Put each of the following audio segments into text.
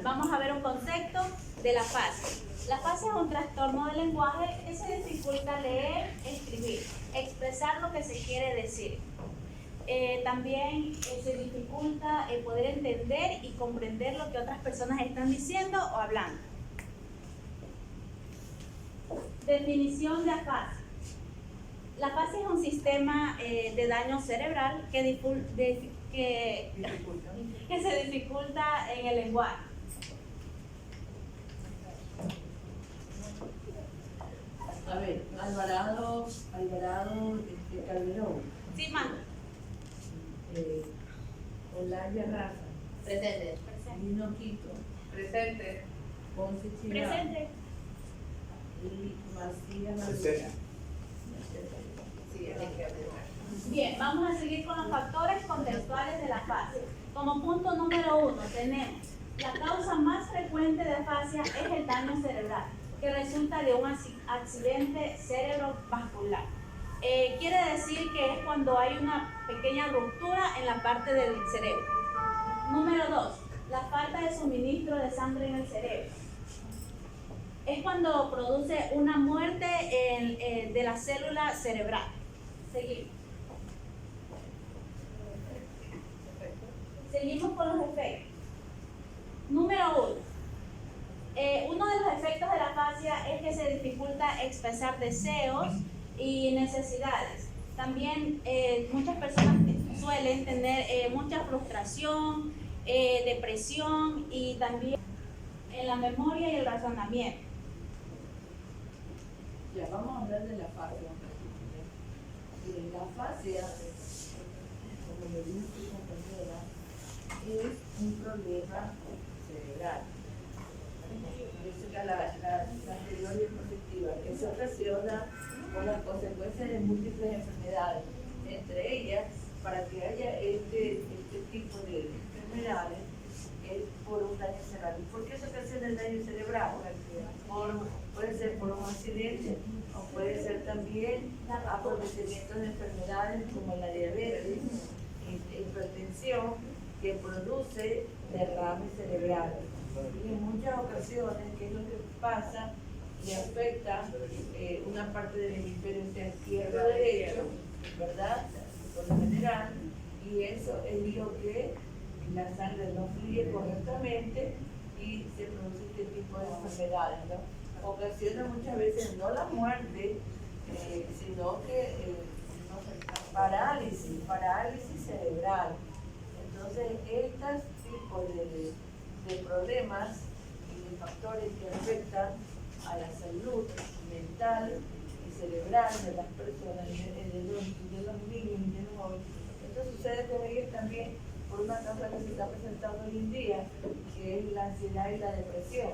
vamos a ver un concepto de la afasia. La afasia es un trastorno del lenguaje que se dificulta leer, escribir, expresar lo que se quiere decir. También se dificulta poder entender y comprender lo que otras personas están diciendo o hablando. Definición de afasia. La afasia es un sistema de daño cerebral que se dificulta en el lenguaje. A ver, Alvarado Calderón. Sí, manda. Olaya Rafa. Presente. Nino Quito. Presente. Ponce Chirán. Presente. Y Macías Presente. Sí, hay que afirmar. Bien, vamos a seguir con los factores contextuales de la afasia. Como punto número 1 tenemos la causa más frecuente de afasia es el daño cerebral, que resulta de un accidente cerebrovascular. Quiere decir que es cuando hay una pequeña ruptura en la parte del cerebro. Número 2, la falta de suministro de sangre en el cerebro. Es cuando produce una muerte de la célula cerebral. Seguimos. Seguimos con los efectos. Número 1. Uno de los efectos de la afasia es que se dificulta expresar deseos y necesidades. También muchas personas suelen tener mucha frustración, depresión y también en la memoria y el razonamiento. Ya, vamos a hablar de la afasia. La afasia, como le dijo su compañera, es un problema cerebral. La anterior diapositiva, que se ocasiona con las consecuencias de múltiples enfermedades, entre ellas, para que haya este tipo de enfermedades, es por un daño cerebral. ¿Y por qué se ocasiona el daño cerebral? Puede ser por un accidente o puede ser también acontecimientos de enfermedades como la diabetes, hipertensión, que produce derrames cerebrales. Y en muchas ocasiones, ¿qué es lo que pasa? Le afecta una parte del hemisferio izquierdo o derecho, ¿verdad? Por lo general, y eso es lo que la sangre no fluye correctamente y se produce este tipo de enfermedades, ¿no? Ocasiona muchas veces no la muerte, sino que parálisis cerebral. Entonces, estos tipos de problemas y de factores que afectan a la salud mental y cerebral de las personas, de los niños y de los jóvenes, esto sucede con ellos también por una causa que se está presentando hoy en día, que es la ansiedad y la depresión.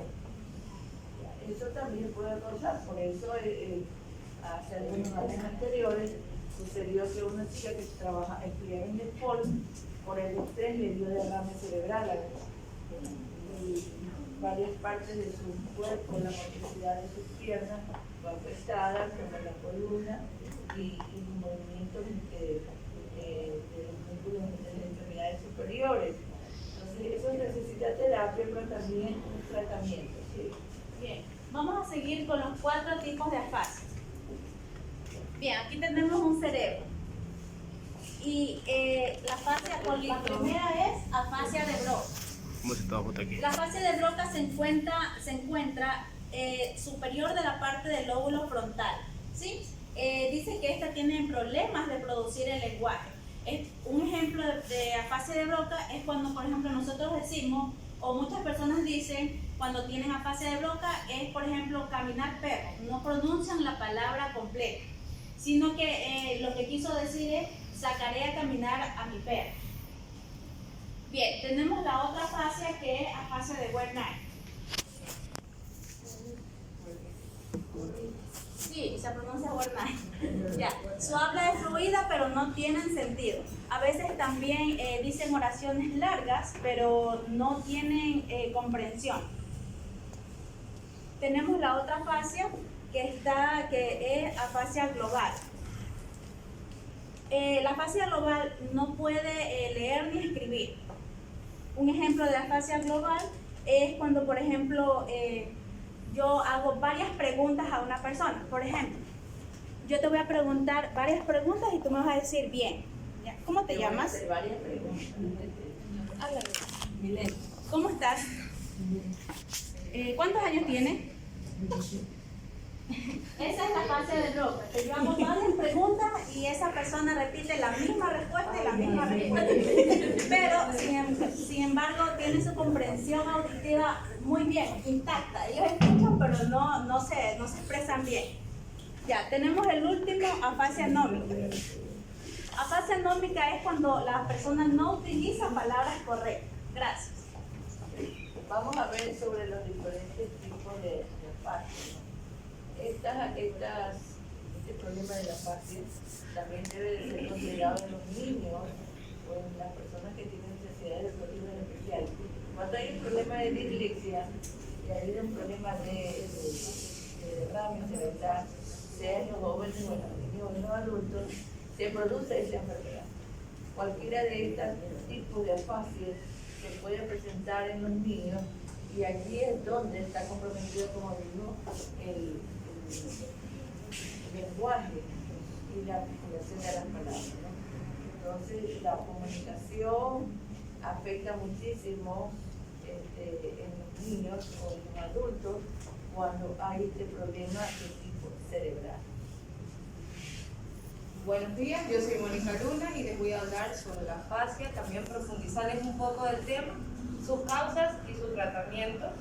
Eso también puede causar, por eso hace algunos años anteriores sucedió que una chica que estudiaba en Depol, por el estrés le dio derrame cerebral y varias partes de su cuerpo, la motricidad de sus piernas fue afectada, como la columna y movimientos de los músculos de las enfermedades superiores. Entonces eso necesita terapia, pero también un tratamiento. ¿Sí? Bien, vamos a seguir con los 4 tipos de afasia. Bien, aquí tenemos un cerebro. Y la primera es afasia de Broca. ¿Cómo se está aquí? La afasia de Broca se encuentra superior de la parte del lóbulo frontal, ¿sí? Dice que esta tiene problemas de producir el lenguaje. Un ejemplo de afasia de Broca es cuando, por ejemplo, nosotros decimos, o muchas personas dicen, cuando tienen afasia de Broca, es, por ejemplo, caminar perro. No pronuncian la palabra completa, sino que lo que quiso decir es, sacaré a caminar a mi perro. Bien, tenemos la otra afasia que es afasia de Wernicke. Sí, se pronuncia Wernicke. Ya, su habla es fluida pero no tienen sentido. A veces también dicen oraciones largas pero no tienen comprensión. Tenemos la otra afasia que es afasia global. La afasia global no puede leer ni escribir. Un ejemplo de afasia global es cuando, por ejemplo, yo hago varias preguntas a una persona. Por ejemplo, yo te voy a preguntar varias preguntas y tú me vas a decir bien. ¿Ya? ¿Cómo te llamas? Voy a hacer varias preguntas. Háblale. Milena. ¿Cómo estás? ¿Cuántos años tienes? Esa es la fase de Robert, que yo hago varias preguntas y esa persona repite la misma respuesta y la misma respuesta. Pero, sin embargo, tiene su comprensión auditiva muy bien, intacta. Ellos escuchan, pero no se expresan bien. Ya, tenemos el último, afasia nómica. Afasia nómica es cuando la persona no utiliza palabras correctas. Gracias. Vamos a ver sobre los diferentes tipos de afasia. Este problema de la afasia también debe de ser considerado en los niños o en las personas que tienen necesidades educativas especiales. Cuando hay un problema de dislexia y hay un problema de derrame cerebral, sea en los jóvenes o en los niños o en los adultos, se produce esta enfermedad. Cualquiera de estos tipos de afasias se puede presentar en los niños y aquí es donde está comprometido, como digo, el lenguaje y la articulación de las palabras, ¿no? Entonces la comunicación afecta muchísimo en los niños o en los adultos cuando hay este problema de tipo cerebral. Buenos días, yo soy Mónica Luna y les voy a hablar sobre la afasia, también profundizarles un poco del tema, sus causas y su tratamiento.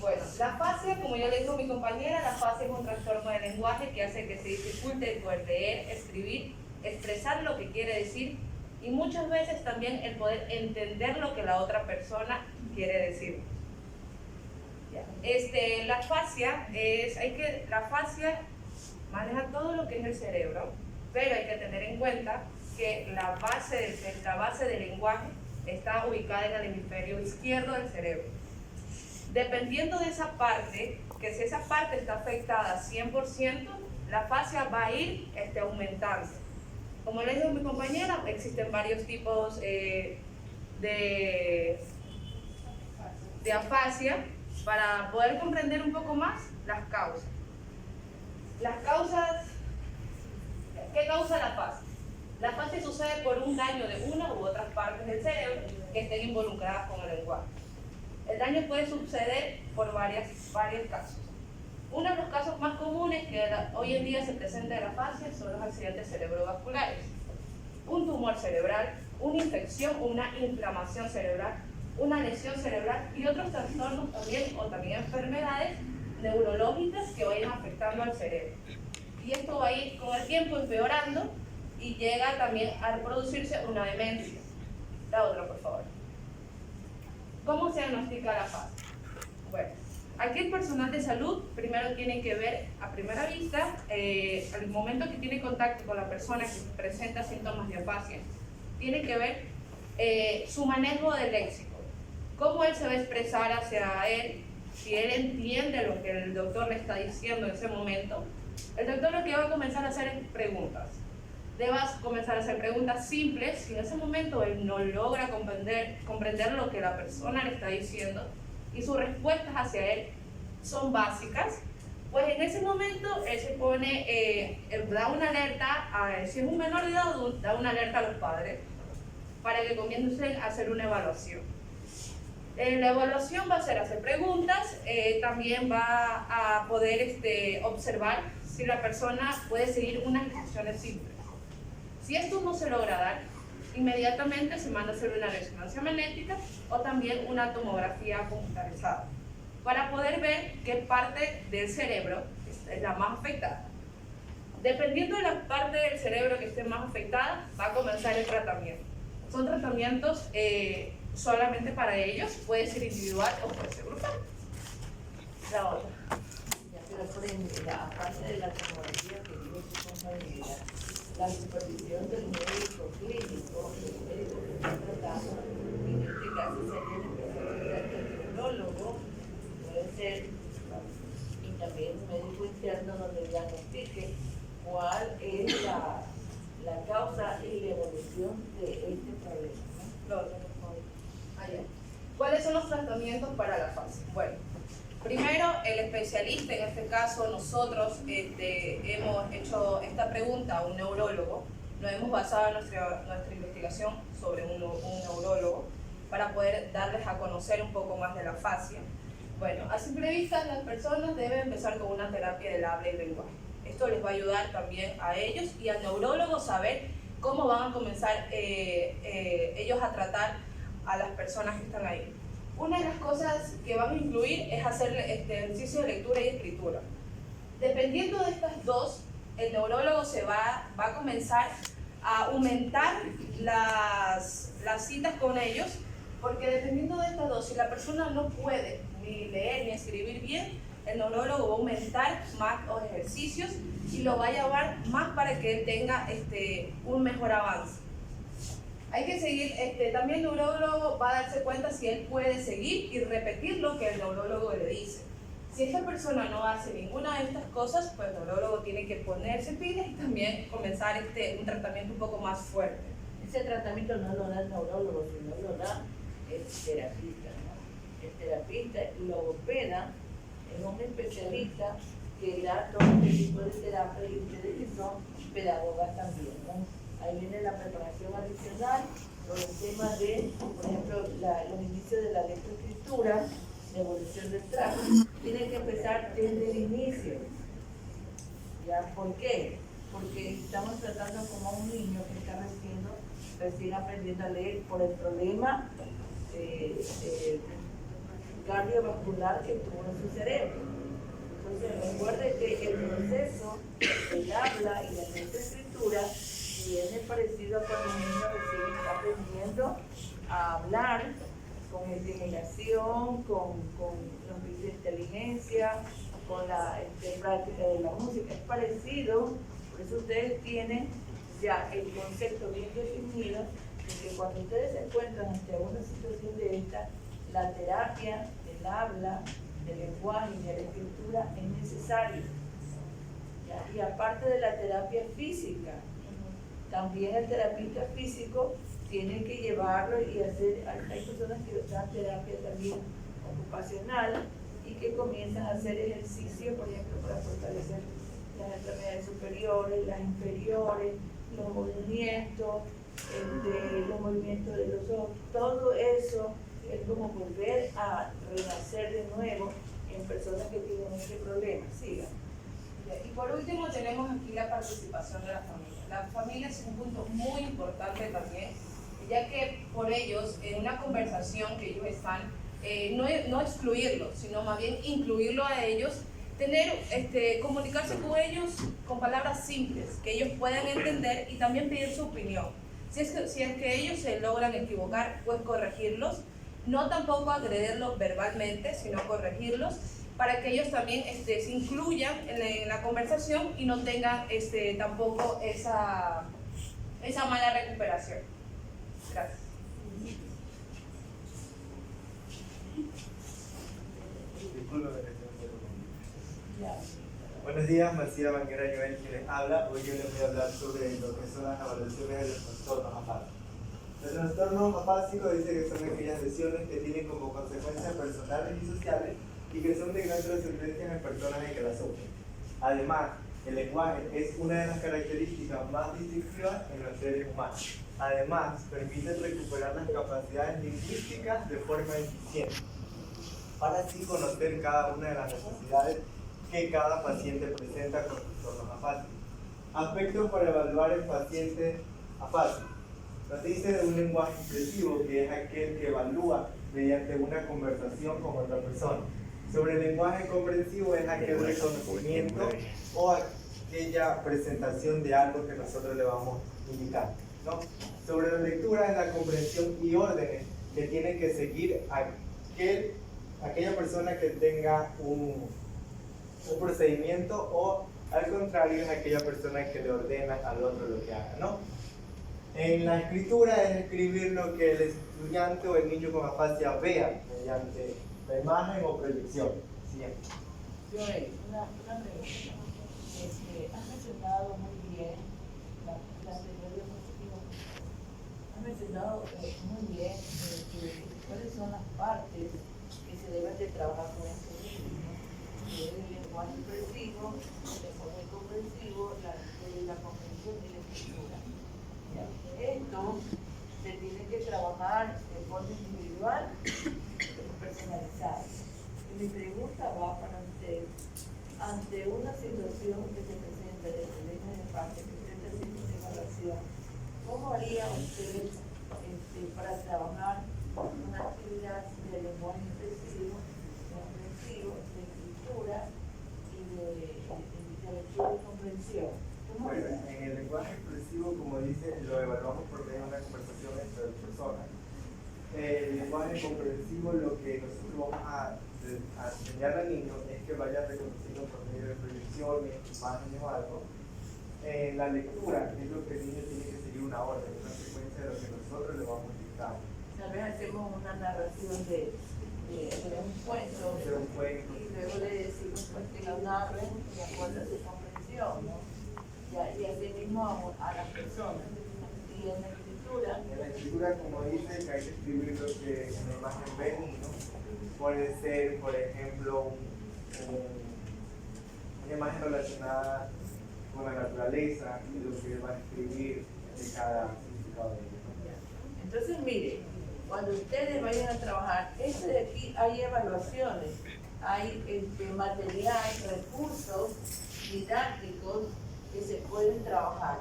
Bueno, la afasia, como ya le dijo mi compañera, la afasia es un trastorno del lenguaje que hace que se dificulte el poder leer, escribir, expresar lo que quiere decir y muchas veces también el poder entender lo que la otra persona quiere decir. La afasia maneja todo lo que es el cerebro, pero hay que tener en cuenta que la base del lenguaje está ubicada en el hemisferio izquierdo del cerebro. Dependiendo de esa parte, que si esa parte está afectada 100%, la afasia va a ir aumentando. Como le dijo mi compañera, existen varios tipos de afasia para poder comprender un poco más las causas. ¿Qué causa la afasia? La afasia sucede por un daño de una u otras partes del cerebro que estén involucradas con el lenguaje. El daño puede suceder por varios casos. Uno de los casos más comunes que hoy en día se presenta en la afasia son los accidentes cerebrovasculares. Un tumor cerebral, una infección o una inflamación cerebral, una lesión cerebral y otros trastornos también enfermedades neurológicas que vayan afectando al cerebro. Y esto va a ir con el tiempo empeorando y llega también a producirse una demencia. La otra, por favor. ¿Cómo se diagnostica la afasia? Bueno, aquí el personal de salud primero tiene que ver a primera vista, al momento que tiene contacto con la persona que presenta síntomas de afasia, tiene que ver su manejo del léxico, cómo él se va a expresar hacia él, si él entiende lo que el doctor le está diciendo en ese momento. El doctor lo que va a comenzar a hacer es preguntas. Debas comenzar a hacer preguntas simples. Si en ese momento él no logra comprender lo que la persona le está diciendo y sus respuestas hacia él son básicas, pues en ese momento él se pone, da una alerta, si es un menor de edad, da una alerta a los padres para que comiencen a hacer una evaluación. La evaluación va a ser hacer preguntas, también va a poder observar si la persona puede seguir unas instrucciones simples. Si esto no se logra dar, inmediatamente se manda a hacer una resonancia magnética o también una tomografía computarizada para poder ver qué parte del cerebro es la más afectada. Dependiendo de la parte del cerebro que esté más afectada, va a comenzar el tratamiento. Son tratamientos solamente para ellos, puede ser individual o puede ser grupal. La otra. Pero aparte de la tomografía que digo su compañera, la supervisión del médico clínico, del médico que está tratando, en este caso sería el especialista endocrinólogo, puede ser, y también un médico interno donde diagnostique cuál es la causa y la evolución de este problema, ¿no? ¿Cuáles ¿cuáles son los tratamientos para la afasia? Bueno, primero, el especialista, en este caso nosotros hemos hecho esta pregunta a un neurólogo, nos hemos basado en nuestra investigación sobre un neurólogo para poder darles a conocer un poco más de la afasia. Bueno, a simple vista las personas deben empezar con una terapia del habla y lenguaje. Esto les va a ayudar también a ellos y al neurólogo saber cómo van a comenzar ellos a tratar a las personas que están ahí. Una de las cosas que van a incluir es hacer ejercicio de lectura y escritura. Dependiendo de estas dos, el neurólogo va a comenzar a aumentar las citas con ellos, porque dependiendo de estas dos, si la persona no puede ni leer ni escribir bien, el neurólogo va a aumentar más los ejercicios y lo va a llevar más para que él tenga un mejor avance. Hay que seguir, también el neurólogo va a darse cuenta si él puede seguir y repetir lo que el neurólogo le dice. Si esta persona no hace ninguna de estas cosas, pues el neurólogo tiene que ponerse pilas y también comenzar un tratamiento un poco más fuerte. Ese tratamiento no lo da el neurólogo, sino lo da el terapista, ¿no? El terapista logopeda es un especialista que da todo este tipo de terapia y ustedes que son pedagogas también, ¿no? Ahí viene la preparación adicional con el tema de, por ejemplo, los inicios de la lectoescritura, la evolución del trazo. Tiene que empezar desde el inicio. ¿Ya? ¿Por qué? Porque estamos tratando como a un niño que está recién aprendiendo a leer por el problema cardiovascular que tuvo en su cerebro. Entonces, recuerde que el proceso del habla y la lectoescritura viene parecido a cuando un niño recién está aprendiendo a hablar con estimulación, con los bits de inteligencia, con la práctica de la música. Es parecido, por eso ustedes tienen ya el concepto bien definido de que cuando ustedes se encuentran ante una situación de esta, la terapia del habla, del lenguaje y de la escritura es necesaria. ¿Ya? Y aparte de la terapia física, también el terapista físico tiene que llevarlo y hacer, hay personas que dan terapia también ocupacional y que comienzan a hacer ejercicio, por ejemplo, para fortalecer las extremidades superiores, las inferiores, los movimientos de los ojos, todo eso es como volver a renacer de nuevo en personas que tienen este problema. Sigan. Y por último tenemos aquí la participación de la familia. La familia es un punto muy importante también, ya que por ellos, en una conversación que ellos están, no excluirlos, sino más bien incluirlo a ellos, comunicarse con ellos con palabras simples, que ellos puedan entender y también pedir su opinión. Si es que ellos se logran equivocar, pues corregirlos, no tampoco agredirlos verbalmente, sino corregirlos, para que ellos también se incluyan en la conversación y no tengan tampoco esa mala recuperación. Gracias. Buenos días, Marcela Banguera Joel, quien les habla. Hoy yo les voy a hablar sobre lo que son las evaluaciones de los trastornos afásicos. El trastorno afásico dice que son aquellas lesiones que tienen como consecuencias personales y sociales y que son de gran trascendencia en personas que las sufren. Además, el lenguaje es una de las características más distintivas en los seres humanos. Además, permite recuperar las capacidades lingüísticas de forma eficiente, para así conocer cada una de las necesidades que cada paciente presenta con trastornos afásicos. Aspectos para evaluar el paciente afásico. Nos dice de un lenguaje expresivo, que es aquel que evalúa mediante una conversación con otra persona. Sobre el lenguaje comprensivo es aquel reconocimiento o aquella presentación de algo que nosotros le vamos indicando, ¿no? Sobre la lectura es la comprensión y órdenes que tiene que seguir aquella persona que tenga un procedimiento, o al contrario es aquella persona que le ordena al otro lo que haga, ¿no? En la escritura es escribir lo que el estudiante o el niño con afasia vea mediante la imagen o proyección. Siempre. Joel, una pregunta. Has mencionado muy bien la teoría positiva. Has mencionado muy bien que cuáles son las partes que se deben de trabajar con estos niños, ¿no? Que es el lenguaje expresivo, el lenguaje comprensivo, la comprensión y la escritura. ¿Ya? Esto se tiene que trabajar de forma individual y personalizada. Y mi pregunta va para usted, ante una situación que se presenta de problemas de parte, que usted está haciendo una evaluación, ¿cómo haría usted para trabajar una actividad de lenguaje expresivo, comprensivo, de escritura y de lectura y comprensión? ¿Cómo Bueno, haría? en el lenguaje expresivo, como dice, lo evaluamos por medio de una conversación entre dos personas. El lenguaje comprensivo, lo que nosotros vamos a enseñar al niño es que vaya reconociendo por medio de proyecciones, imágenes o algo. En la lectura es lo que el niño tiene que seguir una orden, una secuencia de lo que nosotros le vamos dictando. Tal vez hacemos una narración de un cuento De un cuento. y luego le decimos pues, que lo narren de acuerdo a su comprensión, ¿no? Y así mismo a las personas. Y en la escritura, En la escritura, como dice, que hay que escribir lo que en la imagen ven, ¿no? Puede ser, por ejemplo, una imagen relacionada con la naturaleza y lo que va a escribir de cada significado de ello. entonces mire, cuando ustedes vayan a trabajar, este de aquí hay evaluaciones, hay material, recursos didácticos que se pueden trabajar.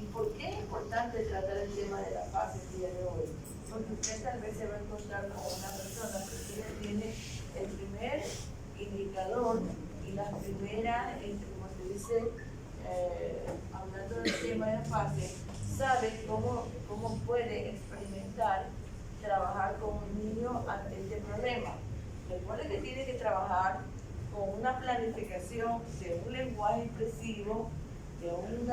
¿Y por qué es importante tratar el tema de la paz el día de hoy? Porque usted tal vez se va a encontrar con una persona que usted tiene el primer indicador y las primeras, como se dice, hablando del tema de la fase, sabe cómo puede experimentar trabajar con un niño ante este problema. Recuerde que tiene que trabajar con una planificación de un lenguaje expresivo, de un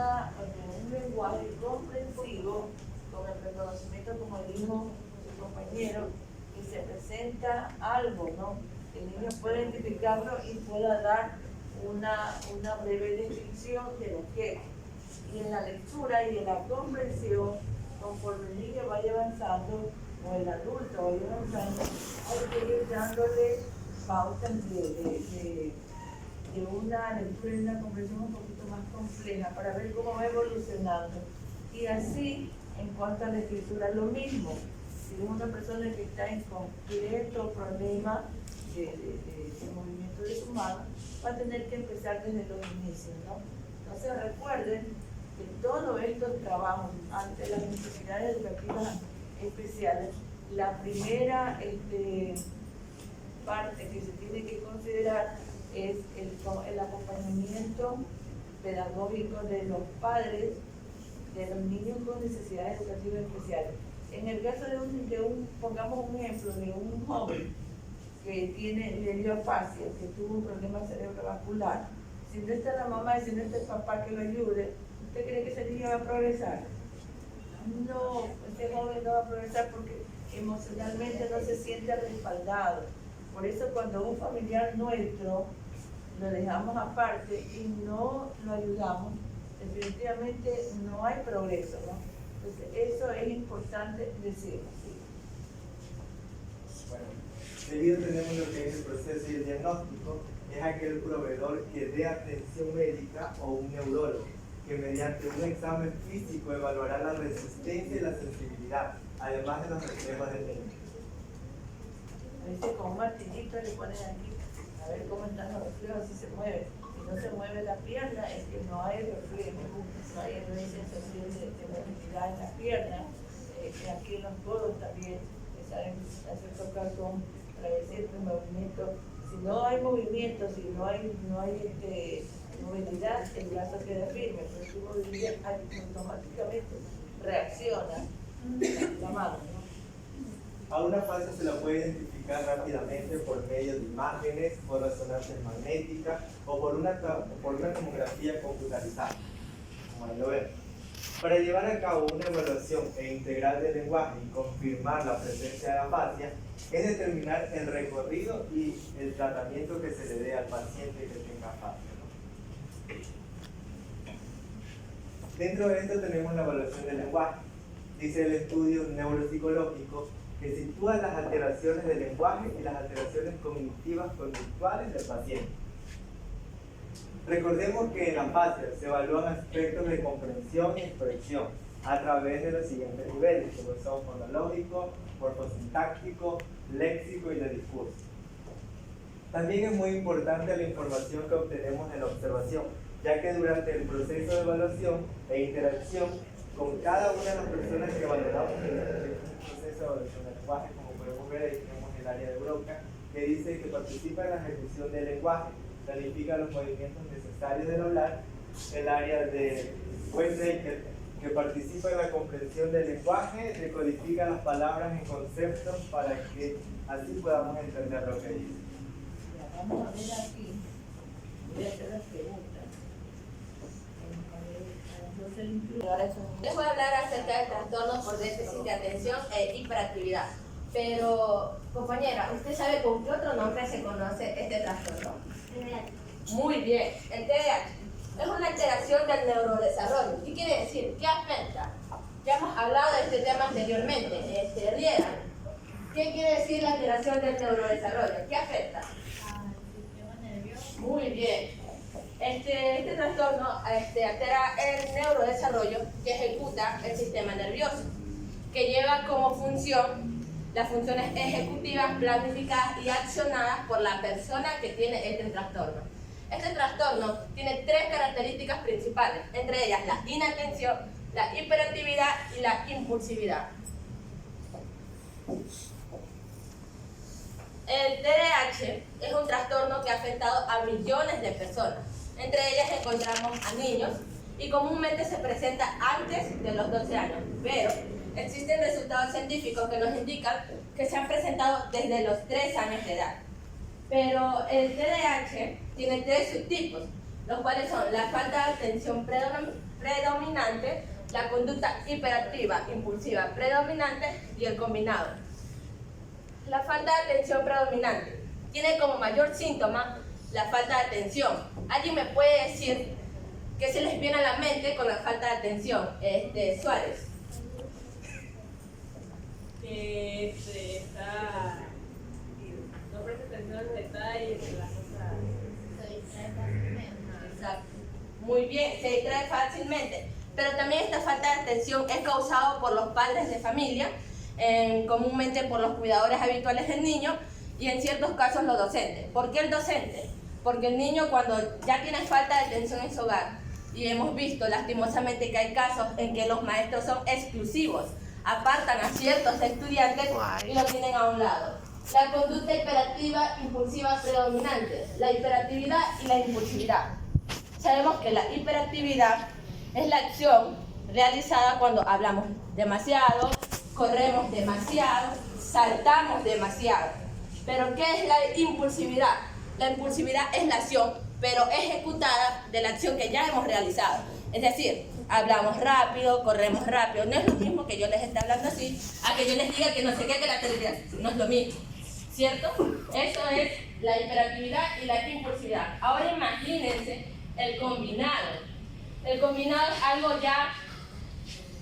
lenguaje comprensivo, con el reconocimiento, como dijo su compañero, que se presenta algo, ¿no? Que el niño pueda identificarlo y pueda dar una breve descripción de lo que es. Y en la lectura y en la comprensión, conforme el niño vaya avanzando, o el adulto vaya avanzando, hay que ir dándole pautas de una lectura y una comprensión un poquito más compleja para ver cómo va evolucionando. Y así, en cuanto a la escritura, lo mismo. Si es una persona que está en completo problema de movimiento de su mano, va a tener que empezar desde los inicios, ¿no? Entonces recuerden que todos estos trabajos ante las necesidades educativas especiales, la primera parte que se tiene que considerar es el acompañamiento pedagógico de los padres de los niños con necesidades educativas especiales. En el caso pongamos un ejemplo de un joven que le dio afasia, que tuvo un problema cerebrovascular, si no está la mamá y si no está el papá que lo ayude, ¿usted cree que ese niño va a progresar? No, ese joven no va a progresar porque emocionalmente no se siente respaldado. Por eso cuando un familiar nuestro lo dejamos aparte y no lo ayudamos, definitivamente no hay progreso, ¿no? Entonces eso es importante decirlo. ¿Sí? Bueno, seguido tenemos lo que es el proceso y el diagnóstico. Es aquel proveedor que dé atención médica o un neurólogo, que mediante un examen físico evaluará la resistencia y la sensibilidad, además de los reflejos del niño. A veces con un martillito le ponen aquí a ver cómo están los reflejos, si se mueve. Si no se mueve la pierna, es que no hay reflejo, no hay sensación de movilidad en la pierna. Aquí en los codos también se hace tocar para decir el movimiento. Si no hay movimiento, si no hay movilidad, el brazo queda firme, pero si movilidad automáticamente reacciona la mano, ¿no? A una fase se la puede identificar rápidamente por medio de imágenes, por resonancias magnéticas o por una tomografía computarizada, como ahí lo ven. Para llevar a cabo una evaluación integral del lenguaje y confirmar la presencia de la afasia, es determinar el recorrido y el tratamiento que se le dé al paciente que tenga afasia. Dentro de esto tenemos la evaluación del lenguaje. Dice el estudio neuropsicológico que sitúa las alteraciones del lenguaje y las alteraciones cognitivas conductuales del paciente. Recordemos que en la fascia se evalúan aspectos de comprensión y expresión a través de los siguientes niveles, como son fonológico, morfosintáctico, léxico y de discurso. También es muy importante la información que obtenemos en la observación, ya que durante el proceso de evaluación e interacción con cada una de las personas que valoramos en el proceso de evaluación del lenguaje, como podemos ver, ahí tenemos el área de Broca, que dice que participa en la ejecución del lenguaje, planifica los movimientos necesarios del hablar, el área de Westdaker, que participa en la comprensión del lenguaje, decodifica las palabras en conceptos para que así podamos entender lo que dice. Vamos a ver aquí, voy a hacer las preguntas. Les voy a hablar acerca de trastornos por déficit de atención e hiperactividad. Pero, compañera, ¿usted sabe con qué otro nombre se conoce este trastorno? Muy bien, el TDAH es una alteración del neurodesarrollo. ¿Qué quiere decir? ¿Qué afecta? Ya hemos hablado de este tema anteriormente. Riera, ¿qué quiere decir la alteración del neurodesarrollo? ¿Qué afecta? Muy bien. Este trastorno altera el neurodesarrollo que ejecuta el sistema nervioso, que lleva como función las funciones ejecutivas, planificadas y accionadas por la persona que tiene este trastorno. Este trastorno tiene tres características principales, entre ellas la inatención, la hiperactividad y la impulsividad. El TDAH es un trastorno que ha afectado a millones de personas. Entre ellas encontramos a niños y comúnmente se presenta antes de los 12 años, pero existen resultados científicos que nos indican que se han presentado desde los 3 años de edad. Pero el TDAH tiene 3 subtipos, los cuales son la falta de atención predominante, la conducta hiperactiva impulsiva predominante y el combinado. La falta de atención predominante tiene como mayor síntoma la falta de atención. ¿Alguien me puede decir qué se les viene a la mente con la falta de atención? Suárez. Que está, no presta atención a los detalles de las cosas. Exacto. Muy bien, se distrae fácilmente. Pero también esta falta de atención es causada por los padres de familia, comúnmente por los cuidadores habituales del niño y en ciertos casos los docentes. ¿Por qué el docente? Porque el niño cuando ya tiene falta de atención en su hogar, y hemos visto lastimosamente que hay casos en que los maestros son exclusivos, apartan a ciertos estudiantes y los tienen a un lado. La conducta hiperactiva impulsiva predominante, la hiperactividad y la impulsividad. Sabemos que la hiperactividad es la acción realizada cuando hablamos demasiado, corremos demasiado, saltamos demasiado. Pero ¿qué es la impulsividad? La impulsividad es la acción, pero ejecutada de la acción que ya hemos realizado. Es decir, hablamos rápido, corremos rápido. No es lo mismo que yo les esté hablando así, a que yo les diga que no sé qué, que la televisión. No es lo mismo, ¿cierto? Eso es la hiperactividad y la impulsividad. Ahora imagínense el combinado. El combinado es algo ya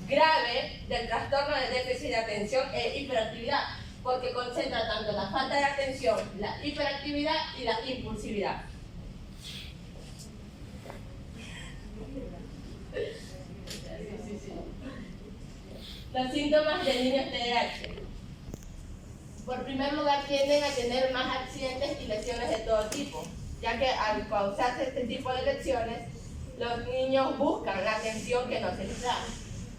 grave del trastorno de déficit de atención e hiperactividad, porque concentra tanto la falta de atención, la hiperactividad y la impulsividad. Los síntomas del niño TDAH. Por primer lugar, tienden a tener más accidentes y lesiones de todo tipo, ya que al causarse este tipo de lesiones, los niños buscan la atención que no se les da.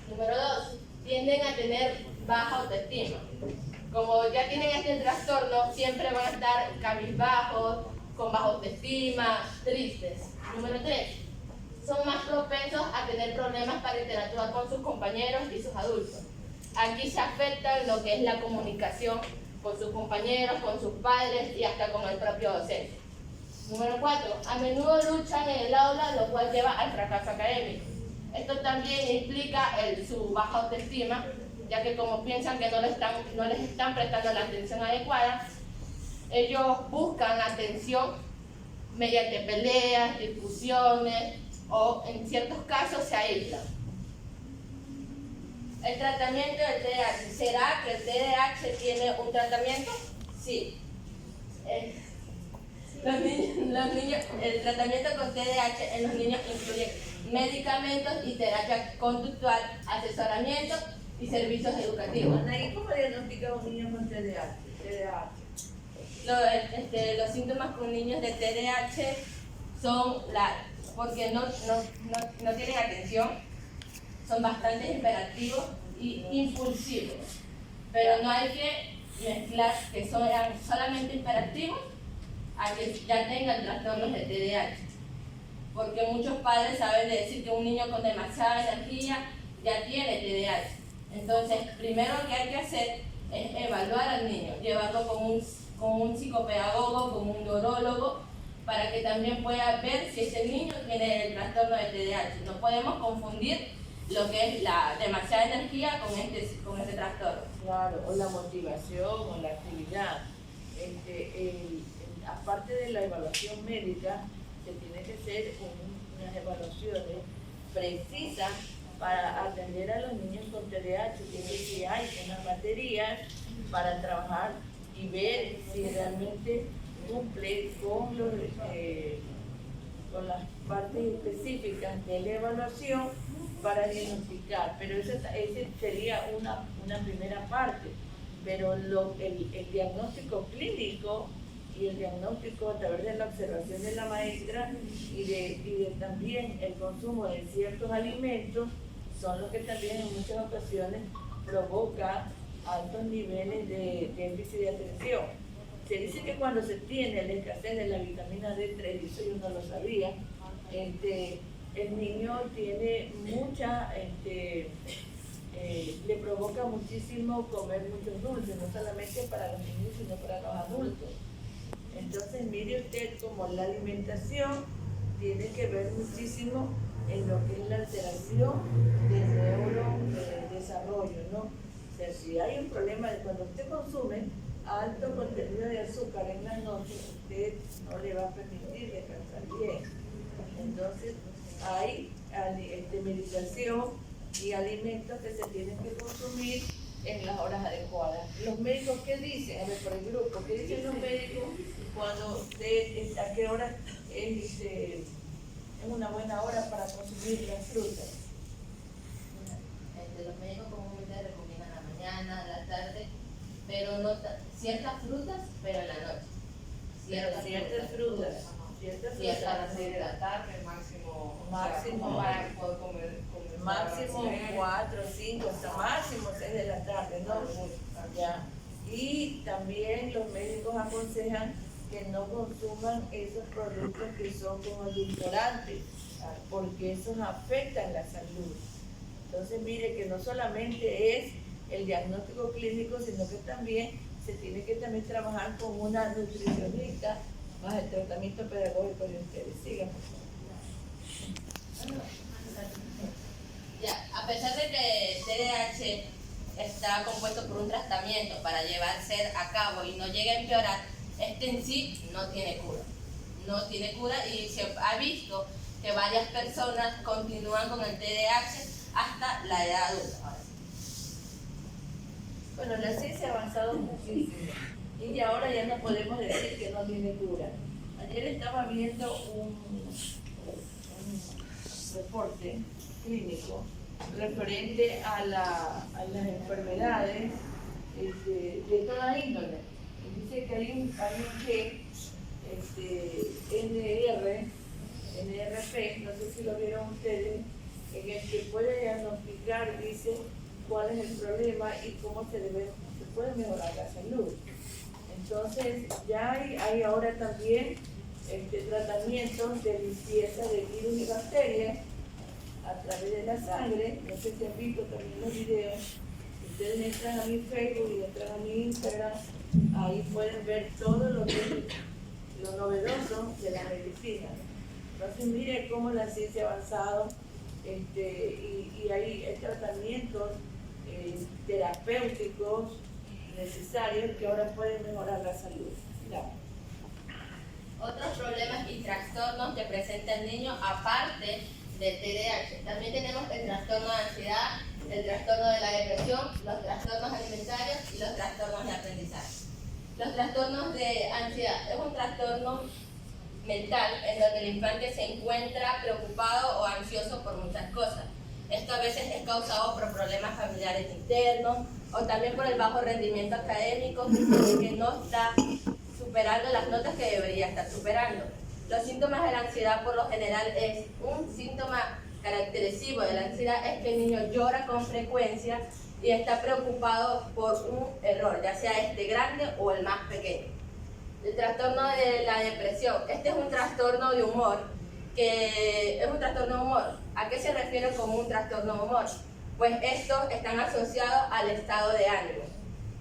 Número 2, tienden a tener baja autoestima. Como ya tienen este trastorno, siempre van a estar cabizbajos, con baja autoestima, tristes. Número 3, son más propensos a tener problemas para interactuar con sus compañeros y sus adultos. Aquí se afecta lo que es la comunicación con sus compañeros, con sus padres y hasta con el propio docente. Número 4, a menudo luchan en el aula, lo cual lleva al fracaso académico. Esto también implica su baja autoestima, ya que como piensan que no les están prestando la atención adecuada, ellos buscan atención mediante peleas, discusiones o en ciertos casos se aíslan. El tratamiento del TDAH. ¿Será que el TDAH tiene un tratamiento? Sí. El tratamiento con TDAH en los niños incluye medicamentos y terapia conductual, asesoramiento y servicios educativos. Anaí, ¿cómo diagnostica un niño con TDAH? Los síntomas con niños de TDAH son porque no tienen atención, son bastante hiperactivos y impulsivos, pero no hay que mezclar que sean solamente hiperactivos a que ya tengan trastornos de TDAH, porque muchos padres saben decir que un niño con demasiada energía ya tiene TDAH. Entonces, primero que hay que hacer es evaluar al niño, llevarlo con un psicopedagogo, con un neurólogo, para que también pueda ver si ese niño tiene el trastorno de TDAH. No podemos confundir lo que es la demasiada energía con este trastorno. Claro, o la motivación o la actividad. Aparte de la evaluación médica, se tiene que hacer unas evaluaciones precisas para atender a los niños con TDAH, que hay unas baterías para trabajar y ver si realmente cumple con las partes específicas de la evaluación para diagnosticar. Pero ese sería una primera parte. Pero el diagnóstico clínico y el diagnóstico a través de la observación de la maestra y de también el consumo de ciertos alimentos son los que también en muchas ocasiones provoca altos niveles de déficit de atención. Se dice que cuando se tiene la escasez de la vitamina D3, y eso yo no lo sabía, el niño tiene le provoca muchísimo comer muchos dulces, no solamente para los niños, sino para los adultos. Entonces, mire usted cómo la alimentación tiene que ver muchísimo en lo que es la alteración del neurodesarrollo, ¿no? O sea, si hay un problema de cuando usted consume alto contenido de azúcar en las noches, usted no le va a permitir descansar bien. Entonces, hay medicación y alimentos que se tienen que consumir en las horas adecuadas. Los médicos, ¿qué dicen? A ver, por el grupo, ¿qué dicen los médicos cuando usted, a qué hora es una buena hora para consumir las frutas? Los médicos comúnmente recomiendan la mañana, la tarde, pero no ciertas frutas, pero en la noche. Ciertas frutas. A las 6 de la tarde, máximo para poder comer máximo 4, 5, hasta máximo 6 de la tarde, ¿no? Ya. Y también los médicos aconsejan que no consuman esos productos que son como edulcorantes, porque esos afectan la salud. Entonces, mire que no solamente es el diagnóstico clínico, sino que también se tiene que también trabajar con una nutricionista, más el tratamiento pedagógico de ustedes. Sigan, por favor. Ya, a pesar de que el TDAH está compuesto por un tratamiento para llevarse a cabo y no llegue a empeorar, este en sí no tiene cura. No tiene cura y se ha visto que varias personas continúan con el TDAH hasta la edad adulta. Bueno, la ciencia ha avanzado muchísimo y ahora ya no podemos decir que no tiene cura. Ayer estaba viendo un reporte clínico referente a las enfermedades de toda índole. Y dice que hay un gen, NRP, no sé si lo vieron ustedes, en el que puede diagnosticar, dice, cuál es el problema y cómo se puede mejorar la salud. Entonces, ya hay ahora también tratamientos de limpieza de virus y bacterias a través de la sangre. No sé si han visto también los videos. Ustedes entran a mi Facebook y entran a mi Instagram, ahí pueden ver todo lo novedoso de la medicina. Entonces, mire cómo la ciencia ha avanzado y hay tratamientos terapéuticos necesarios que ahora pueden mejorar la salud. Claro. Otros problemas y trastornos que presenta el niño aparte del TDAH. También tenemos el trastorno de ansiedad, el trastorno de la depresión, los trastornos alimentarios y los trastornos de aprendizaje. Los trastornos de ansiedad es un trastorno mental en donde el infante se encuentra preocupado o ansioso por muchas cosas. Esto a veces es causado por problemas familiares internos o también por el bajo rendimiento académico que no está superando las notas que debería estar superando. Los síntomas de la ansiedad por lo general es un síntoma característico de la ansiedad es que el niño llora con frecuencia y está preocupado por un error, ya sea este grande o el más pequeño. El trastorno de la depresión, este es un trastorno de humor, ¿A qué se refiere como un trastorno de humor? Pues estos están asociados al estado de ánimo.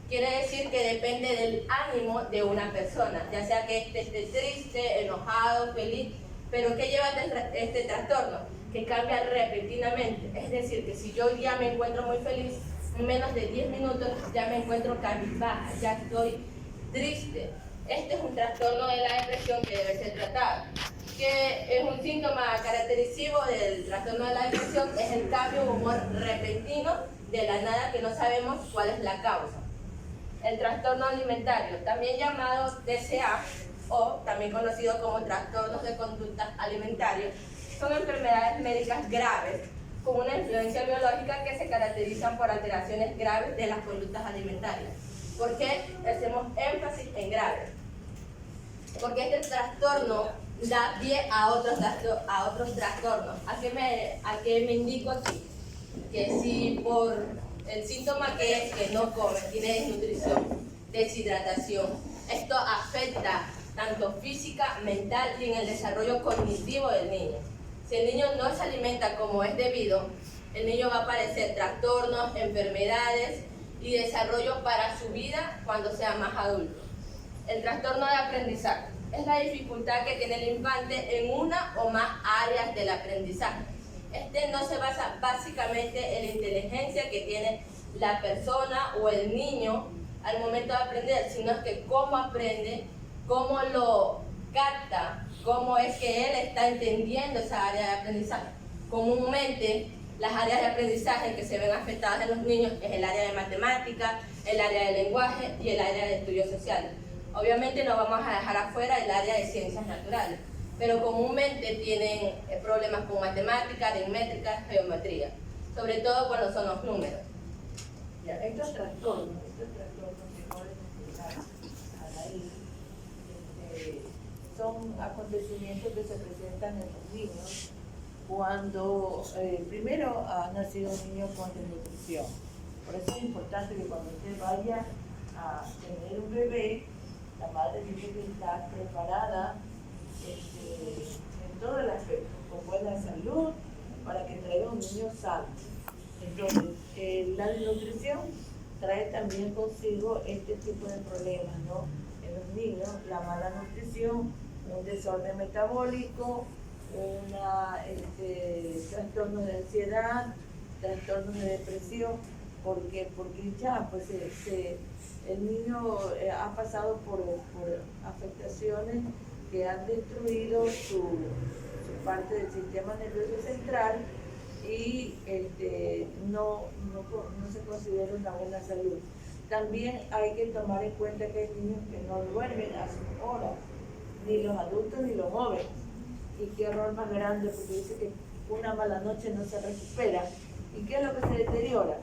Quiere decir que depende del ánimo de una persona, ya sea que esté triste, enojado, feliz, pero ¿qué lleva este trastorno? Que cambia repentinamente, es decir, que si yo ya me encuentro muy feliz, en menos de 10 minutos ya me encuentro cabizbaja, ya estoy triste. Este es un trastorno de la depresión que debe ser tratado. Que es un síntoma característico del trastorno de la depresión, es el cambio de humor repentino de la nada que no sabemos cuál es la causa. El trastorno alimentario, también llamado TCA o también conocido como trastornos de conducta alimentaria, son enfermedades médicas graves con una influencia biológica que se caracterizan por alteraciones graves de las conductas alimentarias. ¿Por qué hacemos énfasis en graves? Porque este trastorno da pie a otros trastornos. ¿A qué me indico aquí? Que si por el síntoma que es que no come, tiene desnutrición, deshidratación, esto afecta tanto física, mental y en el desarrollo cognitivo del niño. Si el niño no se alimenta como es debido, el niño va a padecer trastornos, enfermedades y desarrollo para su vida cuando sea más adulto. El trastorno de aprendizaje es la dificultad que tiene el infante en una o más áreas del aprendizaje. Este no se basa básicamente en la inteligencia que tiene la persona o el niño al momento de aprender, sino que cómo aprende, cómo lo capta, cómo es que él está entendiendo esa área de aprendizaje. Comúnmente, las áreas de aprendizaje que se ven afectadas en los niños es el área de matemáticas, el área de lenguaje y el área de estudios sociales. Obviamente no vamos a dejar afuera el área de ciencias naturales, pero comúnmente tienen problemas con matemáticas, aritmética, geometría, sobre todo cuando son los números. Ya, estos trastornos que pueden explicar a la hija, son acontecimientos que se presentan en los niños cuando primero ha nacido un niño con desnutrición. Por eso es importante que cuando usted vaya a tener un bebé, la madre tiene que estar preparada en todo el aspecto, con buena salud, para que traiga un niño sano. Entonces, la desnutrición trae también consigo este tipo de problemas, ¿no? En los niños, la mala nutrición, un desorden metabólico, trastornos de ansiedad, trastornos de depresión, porque ya pues el niño ha pasado por afectaciones que han destruido su parte del sistema nervioso central y no se considera una buena salud. También hay que tomar en cuenta que hay niños que no duermen a sus horas, ni los adultos ni los jóvenes. Y qué error más grande, porque dice que una mala noche no se recupera. ¿Y qué es lo que se deteriora?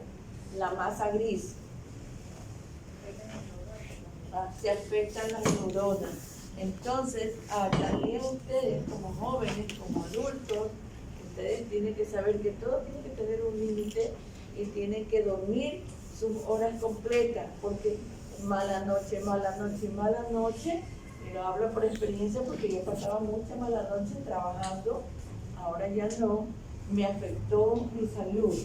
La masa gris. Se afectan las neuronas. Entonces, también ustedes como jóvenes, como adultos, ustedes tienen que saber que todo tiene que tener un límite y tienen que dormir sus horas completas, porque mala noche, y lo hablo por experiencia porque yo pasaba mucha mala noche trabajando, ahora ya no, me afectó mi salud.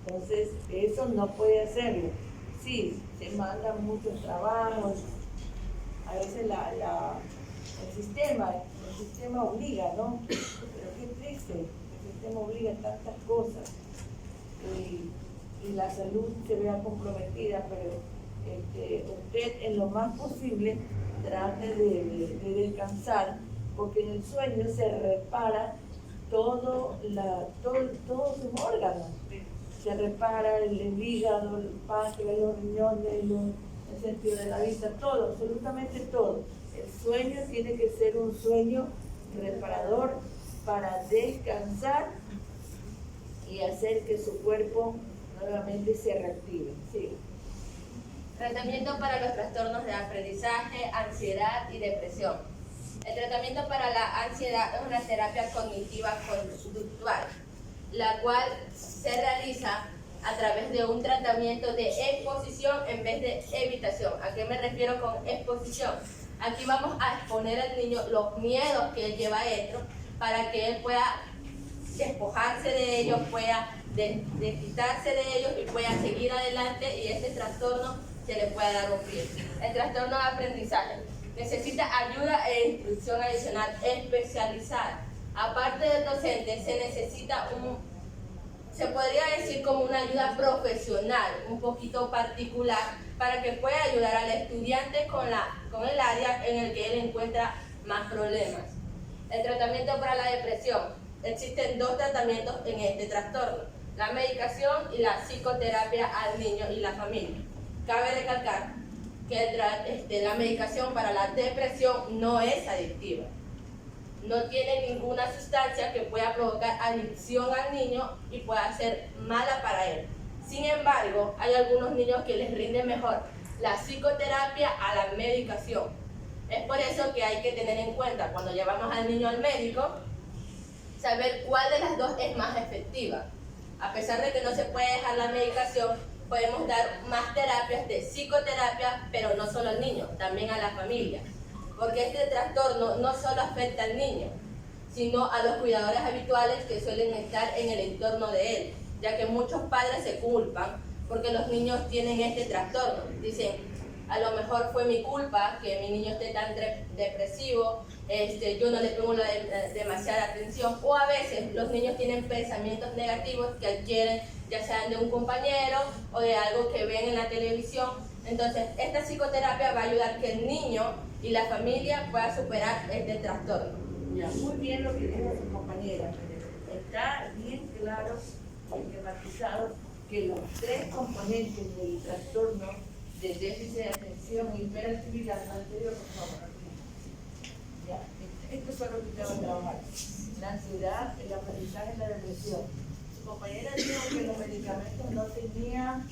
Entonces, eso no puede hacerlo. Sí, se mandan muchos trabajos, a veces el sistema obliga, ¿no? Pero qué triste, el sistema obliga a tantas cosas y la salud se vea comprometida, pero usted en lo más posible trate de descansar, porque en el sueño se repara todos sus órganos. se repara el hígado, el páncreas, los riñones, el sentido de la vista, todo, absolutamente todo. El sueño tiene que ser un sueño reparador para descansar y hacer que su cuerpo nuevamente se reactive. Sí. Tratamiento para los trastornos de aprendizaje, ansiedad y depresión. El tratamiento para la ansiedad es una terapia cognitiva conductual, la cual se realiza a través de un tratamiento de exposición en vez de evitación. ¿A qué me refiero con exposición? Aquí vamos a exponer al niño los miedos que él lleva dentro para que él pueda despojarse de ellos, pueda desquitarse de ellos y pueda seguir adelante y este trastorno se le pueda dar un fin. El trastorno de aprendizaje necesita ayuda e instrucción adicional especializada. Aparte del docente, se necesita se podría decir como una ayuda profesional, un poquito particular, para que pueda ayudar al estudiante con el área en el que él encuentra más problemas. El tratamiento para la depresión. Existen 2 tratamientos en este trastorno, la medicación y la psicoterapia al niño y la familia. Cabe recalcar que la medicación para la depresión no es adictiva. No tiene ninguna sustancia que pueda provocar adicción al niño y pueda ser mala para él. Sin embargo, hay algunos niños que les rinde mejor la psicoterapia a la medicación. Es por eso que hay que tener en cuenta cuando llevamos al niño al médico, saber cuál de las 2 es más efectiva. A pesar de que no se puede dejar la medicación, podemos dar más terapias de psicoterapia, pero no solo al niño, también a la familia. Porque este trastorno no solo afecta al niño, sino a los cuidadores habituales que suelen estar en el entorno de él, ya que muchos padres se culpan porque los niños tienen este trastorno. Dicen, a lo mejor fue mi culpa que mi niño esté tan depresivo, yo no le pongo demasiada atención, o a veces los niños tienen pensamientos negativos que adquieren ya sean de un compañero o de algo que ven en la televisión. Entonces, esta psicoterapia va a ayudar que el niño y la familia puedan superar este trastorno. Ya, muy bien lo que dijo su compañera. Está bien claro y enfatizado que los 3 componentes del trastorno de déficit de atención e hiperactividad anterior, por favor. Ya, esto fue lo que te va a trabajar. La ansiedad, el aprendizaje y la depresión. Su compañera dijo que los medicamentos no tenían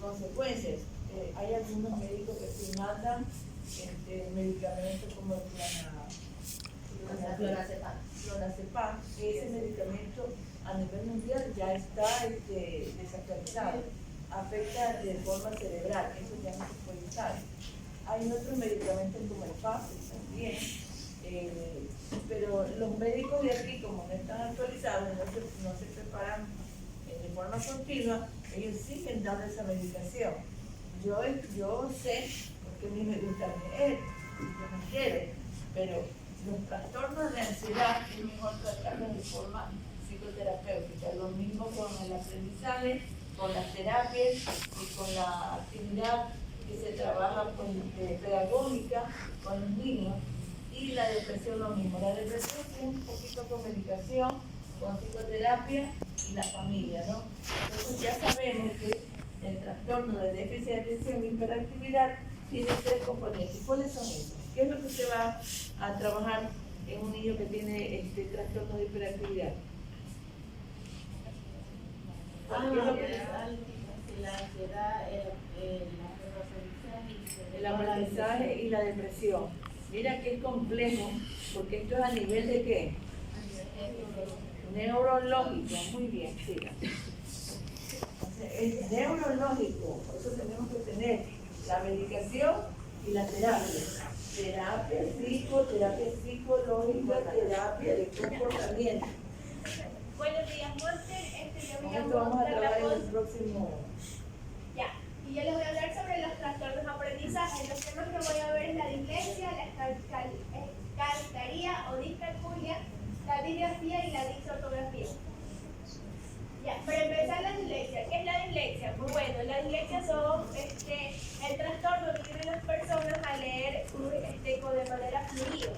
consecuencias. Hay algunos médicos que sí mandan medicamentos como el clonazepam. Ese medicamento a nivel mundial ya está desactualizado. Afecta de forma cerebral, eso ya no se puede usar. Hay otros medicamentos como el FASI también, pero los médicos de aquí, como no están actualizados, no se preparan de forma continua, ellos siguen dando esa medicación. Yo sé, porque a mí me gusta leer, yo no quiero, pero los trastornos de ansiedad es mejor tratarlos de forma psicoterapéutica. Lo mismo con el aprendizaje, con las terapias y con la actividad que se trabaja pedagógica con los niños. Y la depresión lo mismo. La depresión es un poquito con medicación, con psicoterapia y la familia, ¿no? Entonces ya sabemos que el trastorno de déficit de atención e hiperactividad tiene 3 componentes. ¿Cuáles son esos? ¿Qué es lo que usted va a trabajar en un niño que tiene este trastorno de hiperactividad? La ansiedad, el aprendizaje y la depresión. Mira que es complejo, porque esto es a nivel de ¿qué? Neurológico. Muy bien, siga. Es neurológico, por eso tenemos que tener la medicación y la terapia. Terapia psicológica, terapia de comportamiento. Buenos días, Monster. Yo me Esto llamo vamos a trabajar en el Carla Pons. próximo. Ya, y yo les voy a hablar sobre los trastornos de aprendizaje. Los temas que voy a ver es la dislexia, la escalcaría o discalculia, la disgrafía y la disortografía. Ya, para empezar la dislexia. ¿Qué es la dislexia? Pues bueno, la dislexia son el trastorno que tienen las personas al leer de manera fluida.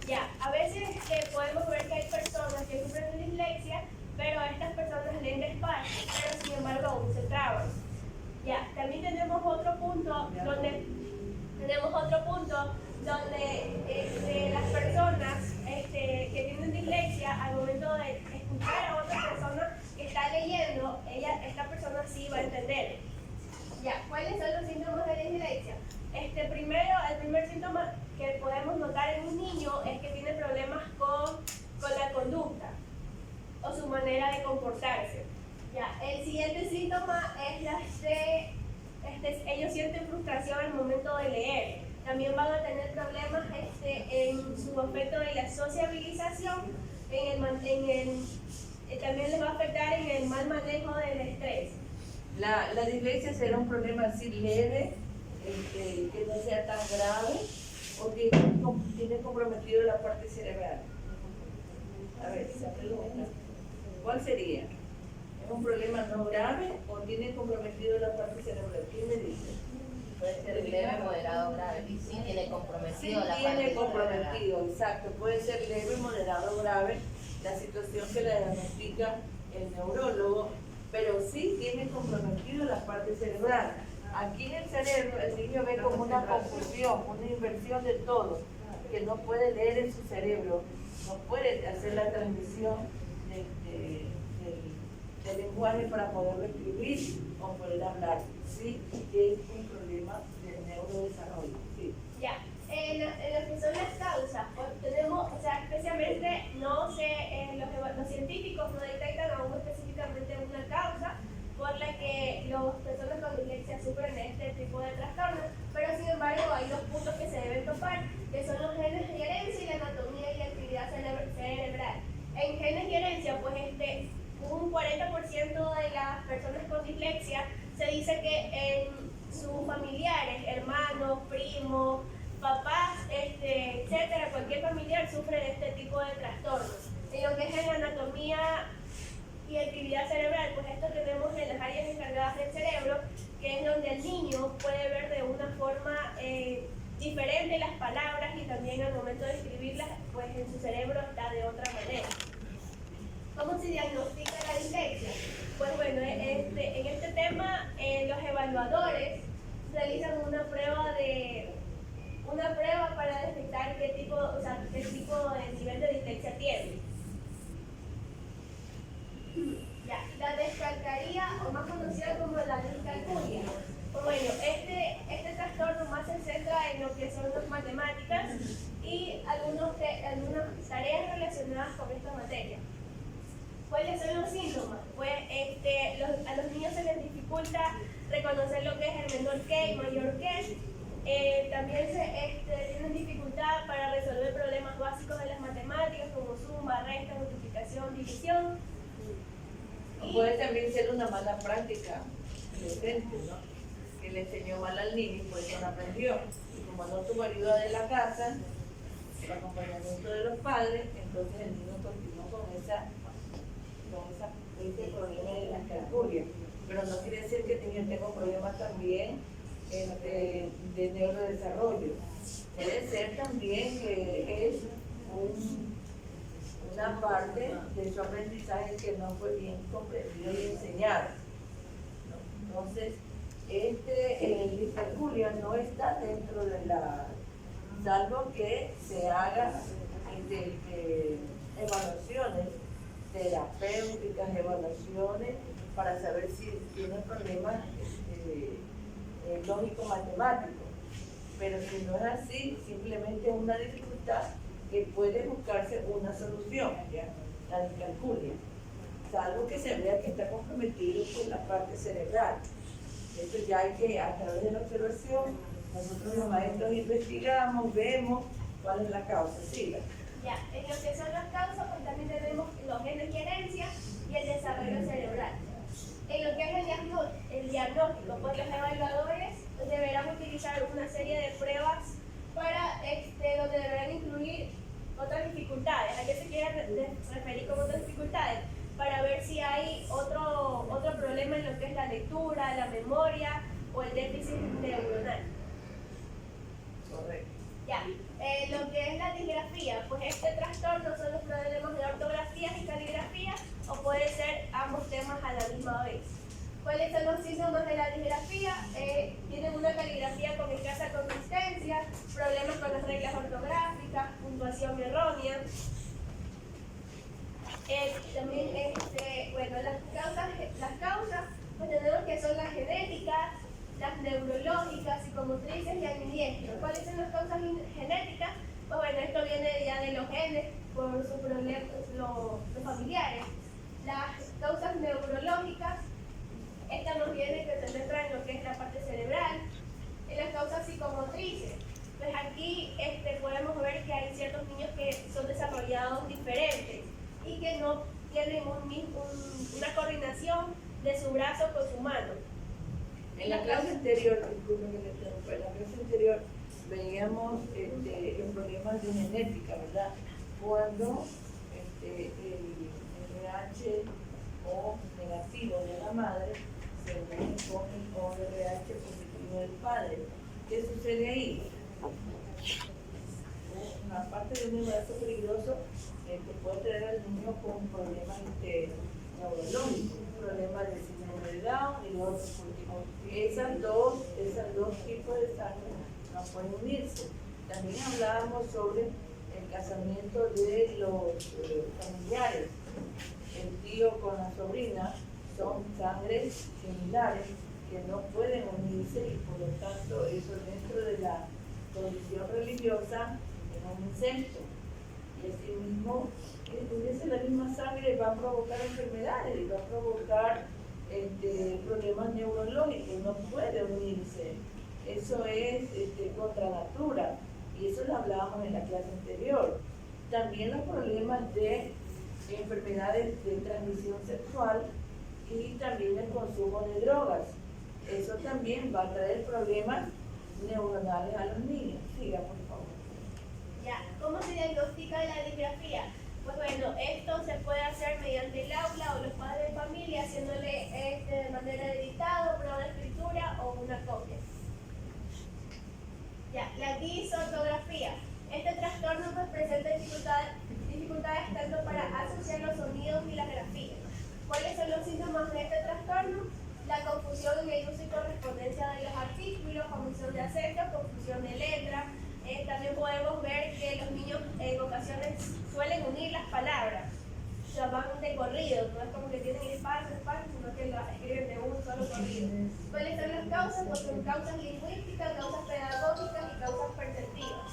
Ya, a veces podemos ver que hay personas que sufren de dislexia, pero estas personas leen despacio, pero sin aún se traban. Ya, también tenemos otro punto donde las personas que tienen dislexia, al momento de escuchar a otra persona que está leyendo, esta persona sí va a entender. Ya, ¿cuáles son los síntomas de la dislexia? Primero, el primer síntoma que podemos notar en un niño es que tiene problemas con la conducta o su manera de comportarse. Ya, el siguiente síntoma es ellos sienten frustración al momento de leer. También van a tener problemas en su aspecto de la sociabilización, también les va a afectar en el mal manejo del estrés. La dislexia será un problema así leve, que no sea tan grave, o que tiene comprometido la parte cerebral. A ver, esa pregunta. ¿Cuál sería? ¿Es un problema no grave o tiene comprometido la parte cerebral? ¿Quién me dice? Puede ser leve, moderado, grave. Y sí tiene comprometido la parte Tiene cerebral. comprometido, exacto. Puede ser leve, moderado, grave, la situación que la diagnostica el neurólogo, pero sí tiene comprometido la parte cerebral. Aquí en el cerebro el niño ve como una confusión, una inversión de todo, que no puede leer en su cerebro, no puede hacer la transmisión del lenguaje para poder escribir o poder hablar. Sí, que es un problema del neurodesarrollo. Sí. Ya, en lo que son las causas, tenemos, especialmente los científicos no detectan aún específicamente una causa por la que las personas con dislexia sufren este tipo de trastornos, pero sin embargo hay dos puntos que se deben topar, que son los genes de herencia y la anatomía y la actividad cerebral. En genes de herencia, pues un 40% de las personas con dislexia se dice que en sus familiares, hermanos, primos, papás, etcétera, cualquier familiar sufre de este tipo de trastornos. En lo que es en la anatomía y actividad cerebral, pues esto tenemos en las áreas encargadas del cerebro, que es donde el niño puede ver de una forma diferente las palabras y también al momento de escribirlas, pues en su cerebro está de otra manera. ¿Cómo se diagnostica la dislexia? Pues bueno, en este tema los evaluadores realizan una prueba para detectar qué tipo de nivel de dislexia tiene. Ya, la descalcaría, o más conocida como la discalculia. Pues bueno, este trastorno más se centra en lo que son las matemáticas y algunas tareas relacionadas con esta materia. ¿Cuáles son los síntomas? Pues a los niños se les dificulta reconocer lo que es el menor que y mayor que. También tienen dificultad para resolver problemas básicos de las matemáticas como suma, resta, multiplicación, división. Puede también ser una mala práctica presente, ¿no? Que le enseñó mal al niño y por eso no aprendió. Y como no tuvo ayuda de la casa, el acompañamiento de los padres, entonces el niño continuó con ese problema de la calculia. Pero no quiere decir que el niño tenga problemas también de neurodesarrollo. Puede ser también que es una parte de su aprendizaje que no fue bien comprendido y enseñado. Entonces, el discalculia no está dentro de salvo que se haga evaluaciones terapéuticas, evaluaciones para saber si tiene problemas lógico-matemáticos. Pero si no es así, simplemente es una dificultad que puede buscarse una solución, ¿ya? La discalculia, salvo que se vea que está comprometido con la parte cerebral. Esto ya hay que, a través de la observación, nosotros los maestros investigamos, vemos cuál es la causa. Sí, ya, en lo que son las causas, pues también tenemos los genes y herencia y el desarrollo cerebral. En lo que es el diagnóstico, pues los evaluadores deberán utilizar una serie de pruebas para donde deberán incluir otras dificultades. ¿A qué se quiere referir con otras dificultades? Para ver si hay otro problema en lo que es la lectura, la memoria o el déficit neuronal. correcto. Ya, lo que es la disgrafía, pues este trastorno son los problemas de ortografía y caligrafía, o puede ser ambos temas a la misma vez. ¿Cuáles síntomas de la disgrafía tienen una caligrafía con escasa consistencia, problemas con las reglas ortográficas, puntuación errónea. También, bueno, las causas pues tenemos que son las genéticas, las neurológicas, psicomotrices y ambientales. ¿Cuáles son las causas genéticas? Pues bueno, esto viene ya de los genes por sus problemas, los familiares. Las causas neurológicas, esta nos viene que se centra en lo que es la parte cerebral. En las causas psicomotrices, pues aquí podemos ver que hay ciertos niños que son desarrollados diferentes y que no tienen una coordinación de su brazo con su mano. En la clase anterior, disculpen que le interrumpa, en la clase anterior veíamos los problemas de genética, ¿verdad? Cuando el RH o negativo de la madre se une con el ORH positivo del padre. ¿Qué sucede ahí? Aparte de un embarazo peligroso, puede tener al niño con problemas neurológicos, problemas de síndrome de Down y otros, porque esas dos tipos de sangre no pueden unirse. También hablábamos sobre el casamiento de los familiares. El tío con la sobrina son sangres similares que no pueden unirse y por lo tanto eso dentro de la tradición religiosa es un incesto. Y así mismo, unirse la misma sangre va a provocar enfermedades y va a provocar problemas neurológicos, no puede unirse. Eso es contra natura y eso lo hablábamos en la clase anterior. También los problemas de enfermedades de transmisión sexual y también el consumo de drogas. Eso también va a traer problemas neuronales a los niños. Siga, por favor. Ya, ¿cómo se diagnostica la disgrafía? Pues bueno, esto se puede hacer mediante el aula o los padres de familia, haciéndole de manera de dictado, prueba de escritura o una copia. Ya, la disortografía. Este trastorno pues presenta dificultades tanto para asociar los sonidos y las grafías. ¿Cuáles son los síntomas de este trastorno? La confusión en el uso y correspondencia de los artículos, confusión de acentos, confusión de letras. También podemos ver que los niños en ocasiones suelen unir las palabras, ya van de corrido, no es como que tienen espacio, sino que la escriben de un solo corrido. ¿Cuáles son las causas? Pues son causas lingüísticas, causas pedagógicas y causas perceptivas.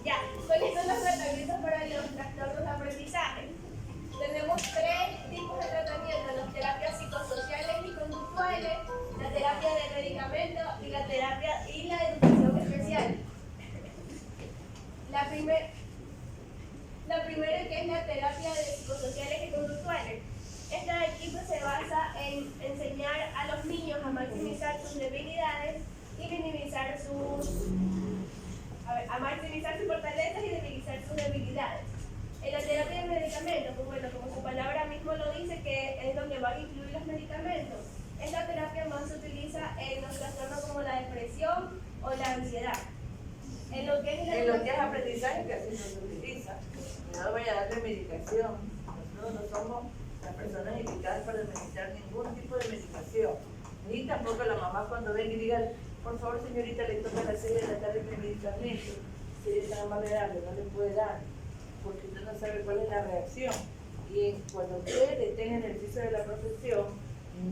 Ya, ¿cuáles son los tratamientos para los trastornos de aprendizaje? Tenemos 3 tipos de tratamiento: las terapias psicosociales y conductuales, la terapia de medicamento y la terapia y la educación especial. La primera que es la terapia de psicosociales y conductuales. Esta equipo se basa en enseñar a los niños a maximizar sus debilidades y minimizar a maximizar sus fortalezas y debilitar sus debilidades. En la terapia de medicamentos, pues bueno, como su palabra mismo lo dice, que es donde van a incluir los medicamentos. Esta terapia más se utiliza en los trastornos como la depresión o la ansiedad. En lo que es aprendizaje, que así no se utiliza. No voy a darle medicación. Nosotros no somos las personas indicadas para administrar ningún tipo de medicación. Ni tampoco la mamá cuando venga y diga, por favor señorita, le toca a las 6 de la tarde el medicamento. Si ella está mal de darle, no le puede dar, porque usted no sabe cuál es la reacción. Y cuando usted esté en el ejercicio de la profesión,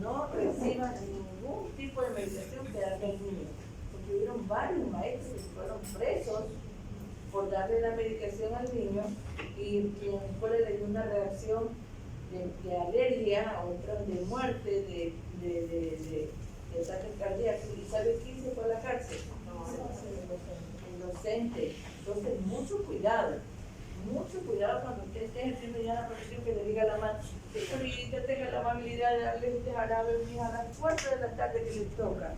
no reciba ningún tipo de medicación que darle al niño. Porque hubieron varios maestros que fueron presos por darle la medicación al niño y después le dio una reacción de alergia, otras de muerte, de ataque cardíaco. ¿Y sabe quién se fue a la cárcel? El docente. Entonces, mucho cuidado cuando usted esté ejerciendo ya la profesión, que le diga a la madre, señorita, tenga la amabilidad de darle este jarabe a las 4 de la tarde que le toca.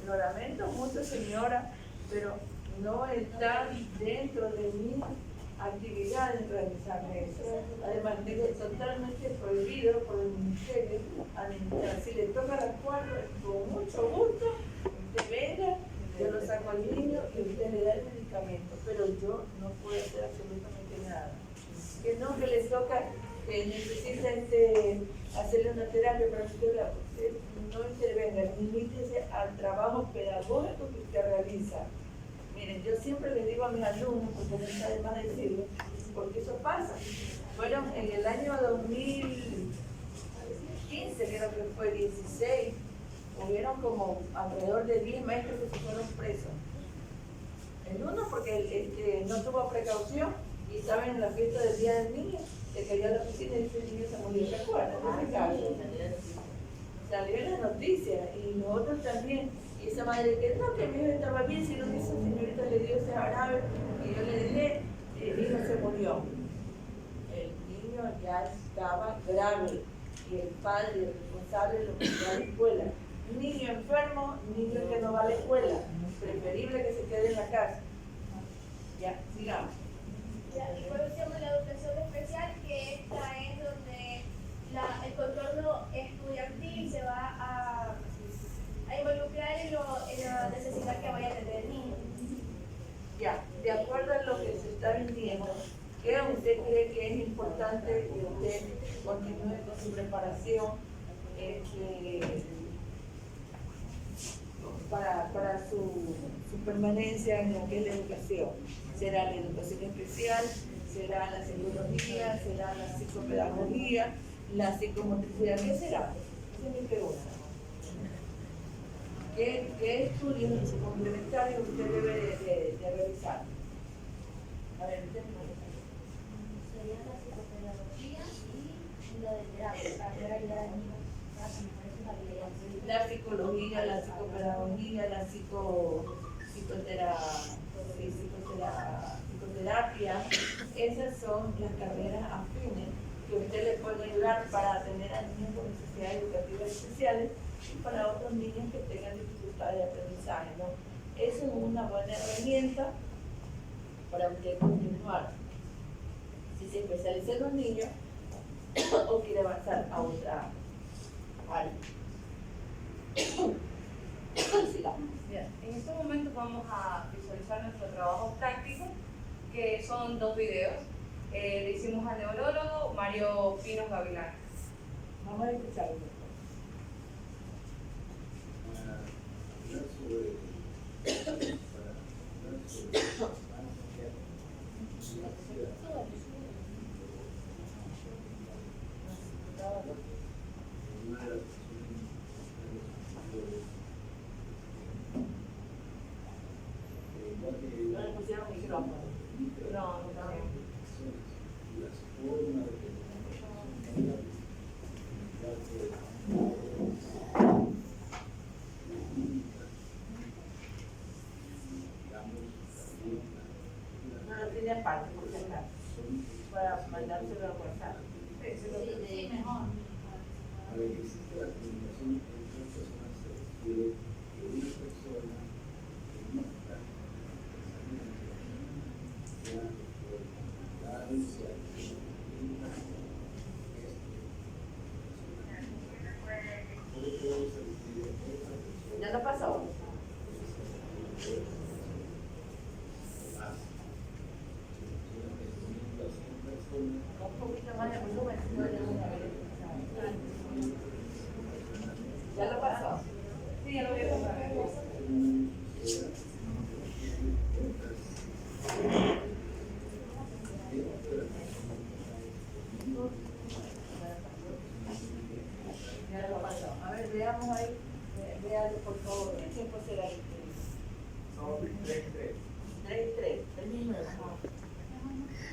Lo lamento mucho, señora, pero no está dentro de mi actividad en realizar eso. Además, es totalmente prohibido por el ministerio administrar. Si le toca a las 4, con mucho gusto, usted venga, yo lo saco al niño y usted le da el medicamento, pero yo no puedo hacer absolutamente nada. Que no, que le toca, que necesita hacerle una terapia para que usted no intervenga, limítese al trabajo pedagógico que usted realiza. Miren, yo siempre les digo a mis alumnos, porque no está de más decirlo, porque eso pasa. Fueron en el año 2015, creo que fue 16, hubieron como alrededor de 10 maestros que se fueron presos. El uno porque no tuvo precaución y estaba en la fiesta del Día del Niño, se cayó a la oficina y ese niño se murió. ¿Se acuerdan de ese caso? Salió en las noticias y los otros también. Y esa madre que no, que mi hijo estaba bien, sino que esa señorita le dio ese jarabe y yo le dejé, el hijo se murió. El niño ya estaba grave y el padre, el responsable, lo mandó a la escuela. Niño enfermo, niño que no va a la escuela, preferible que se quede en la casa. Ya, sigamos. Ya, y por último, la educación especial, que esta es donde el contorno estudiantil se va a involucrar en la necesidad que vaya a tener el niño. Ya, de acuerdo a lo que se está viviendo, ¿qué usted cree que es importante que usted continúe con su preparación para su permanencia en lo que es la educación? ¿Será la educación especial? ¿Será la psicología? ¿Será la psicopedagogía? ¿La psicomotricidad? ¿Qué será? Esa es mi pregunta. ¿Qué estudios complementarios usted debe de realizar? A ver, usted Sería la psicopedagogía y lo de terapia, para poder ayudar al niño a mejorar sus habilidades. la psicología, la psicopedagogía, la psicoterapia, esas son las carreras afines que usted le puede ayudar para atender a niños con necesidades educativas especiales y para otros niños que tengan dificultades de aprendizaje, ¿no? Eso es una buena herramienta para usted continuar. Si se especializa en los niños o quiere avanzar a otra área. Bien, en estos momentos vamos a visualizar nuestro trabajo práctico, que son 2 videos. Le hicimos al neurólogo Mario Pinos Gavilán. Vamos a escucharlo. No le pusieron micrófono. No, no también. No lo tiene aparte, por si acaso, para mandárselo a WhatsApp. Sí, sí, lo Sí, mejor. Para que exista la comunicación entre dos personas se requiere que una persona emita el pensamiento, sea Ya no pasó. Un poquito más de volumen. ¿Ya lo pasó? Sí, ya lo voy a pasar. Ya lo pasó. A ver, veamos ahí. Véalo, por favor. ¿Qué tiempo será el Son 3-3. 3-3. El mismo.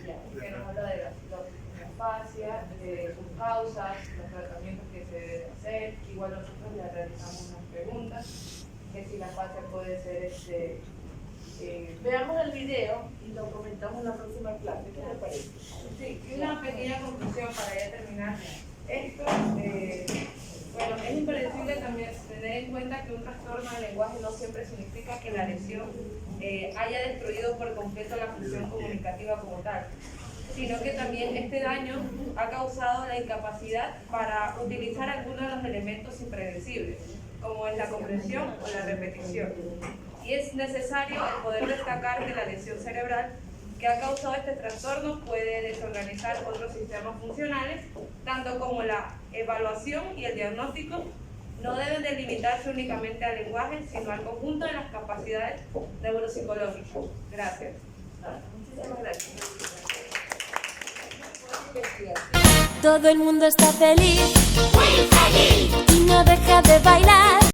Ya. Que nos habla de la fascia, de sus causas, los tratamientos que se deben hacer. Igual nosotros le realizamos unas preguntas, que si la fascia puede ser Veamos el video y lo comentamos en la próxima clase. ¿Qué les parece? sí, y una pequeña conclusión para ya terminar. Esto, bueno, es impredecible también tener en cuenta que un trastorno del lenguaje no siempre significa que la lesión haya destruido por completo la función comunicativa como tal, sino que también este daño ha causado la incapacidad para utilizar algunos de los elementos impredecibles, como es la comprensión o la repetición. Y es necesario el poder destacar que la lesión cerebral que ha causado este trastorno puede desorganizar otros sistemas funcionales tanto como la evaluación y el diagnóstico, no deben de limitarse únicamente al lenguaje, sino al conjunto de las capacidades neuropsicológicas. Gracias. Muchísimas gracias. Todo el mundo está feliz, muy feliz, y no deja de bailar.